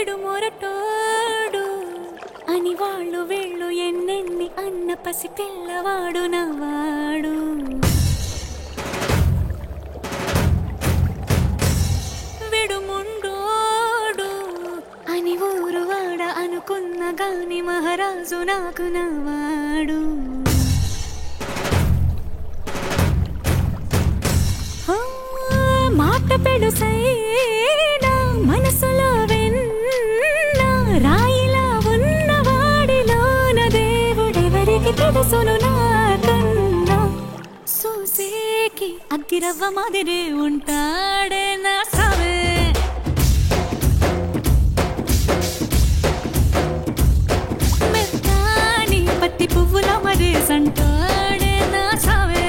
వీడు మొరటోడు అని వాళ్ళు వీళ్ళు ఎన్నెన్ని అన్న పసి పిల్లవాడు నవ్వాడు. వీడు ముండోడు అని ఊరు వాడ అనుకున్న గాని మహారాజు నాకు నవ్వాడు. మాట పెడుసైనా మనసులో వెన్న రాయిలా ఉన్నవాడిలోన దేవుడెవరికి తెలుసును నాకన్నా. సూసేకి అగ్గిరవ్వ మాదిరి ఉంటాడే నా సావే. మెత్తాని పత్తి పువ్వుల మరి సంటాడే నా సావే.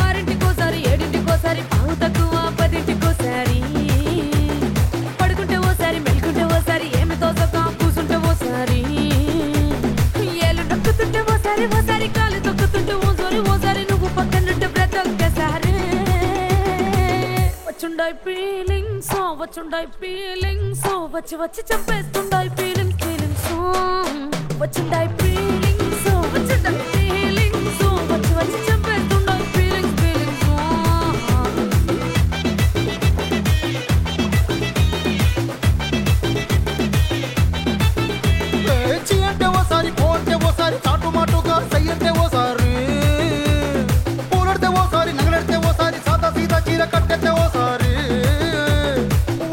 ఆరింటికోసారి ఏడింటికోసారి పావు తక్కువ పదింటికోసారి పడుకుంటే ఓసారి మెలుకుంటే ఓసారి ఏమి తోసక కూసుంటే ఓసారి ఏళ్ళు నొక్కుతుంటే ఓసారి ఓసారి కాలు తొక్కుతుంటే ఓసారి ఓసారి నువ్వు పక్కనుంటే బ్రతొక్కసారి. వచ్చుండాయి ఫీలింగ్స్ వచ్చుండాయి ఫీలింగ్స్ వచ్చి వచ్చి చంపేస్తుండాయి ఫీలింగ్స్ ఫీలింగ్స్ వచ్చుండాయి ఫీలింగ్స్ వచ్చుండాయి ఫీలింగ్స్ వచ్చి వచ్చి చంపేస్తుండాయి ఫీలింగ్స్ ఫీలింగ్స్. చి అంటే ఓసారి పోతే ఓసారి చాటు మాటుగా సై అంటే ఓసారి పూలడితే ఓసారి నగలడితే ఓసారి సాదా సీదా చీర కట్టెతే ఓసారి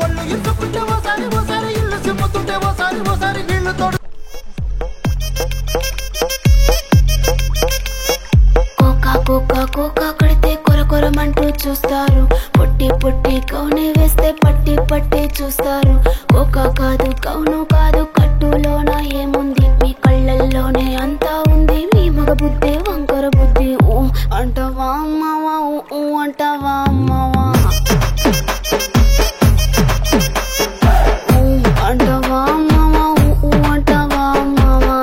ఒళ్ళు ఇసుకుంటే ఓసారి ఓసారి ఇల్లు సిమ్ముతుంటే ఓసారి ఓసారి నీళ్లు తోడు. కోకా కోకా కోకా కొడితే కొర కొరమంటూ చూస్తారు. పొట్టి పొట్టి కౌనే వేస్తే పట్టి పట్టి చూస్తారు. కోకా కాదు కౌను కాదు కట్టులోన ఏముంది మీ కళ్ళల్లోనే అంతా ఉంది. మీ మగ బుద్ధి వంకర బుద్ధి ఊ అంటవా అమ్మవా ఊ అంటవా అమ్మవా ఊ అంటవా అమ్మవా ఊ అంటవా అమ్మవా.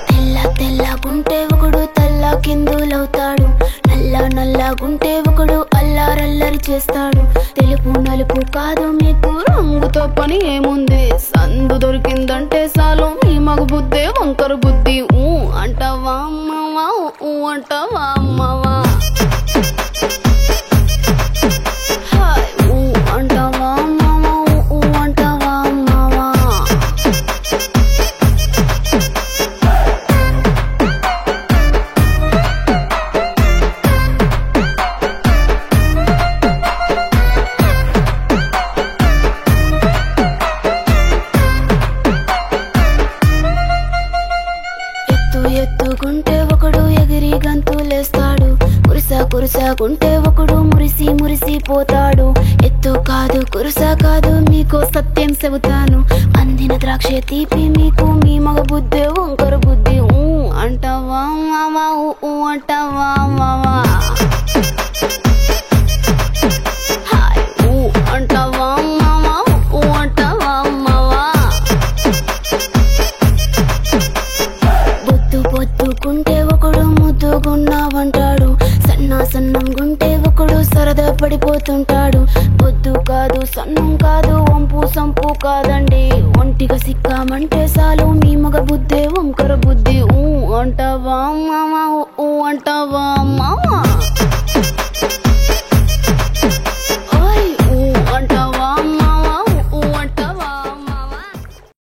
తెల్ల తెల్లగుంటే ఒకడు తల్ల కిందులవుతాడు. నల్ల నల్లగుంటే ఒకడు అల్లారల్లరి చేస్తాడు. తెలుపు నలుపు కాదు మీకు రంగుతో పని ఏముంది. సందు దొరికిందంటే చాలు మీ మగ బుద్ధే వంకర బుద్ధి ఊ అంటవా అమ్మవా ఊ అంటవా అమ్మవా. హాయ్ ఊ అంటవా అమ్మవా ఊ అంటవా అమ్మవా. ఎత్తుకుంటే ఒకడు ఎగిరి గంతులేస్తాడు. కురుసాకుంటే ఒకడు మురిసి మురిసి పోతాడు. ఎత్తు కాదు కురుస కాదు మీకు సత్యం చెబుతాను. అందిన ద్రాక్ష తీపి మీకు మీ మగ బుద్ధి వంకర బుద్ధి ఊ అంటవా మావా ఊ అంటవా మావా. హాయ్ ఊ అంటవా మావా ఊ అంటవా మావా. బొద్దుకుంటే ఒకడు ముద్దుగున్నావంటాడు. సన్నం గుంటే ఒకడు సరదా పడిపోతుంటాడు. బొద్దు కాదు సన్నం కాదు వంపు సంపు కాదండి. ఒంటిగా సిక్కామంటే చాలు మీ మగ బుద్ధి వంకర బుద్ధి ఊ అంటవా మావా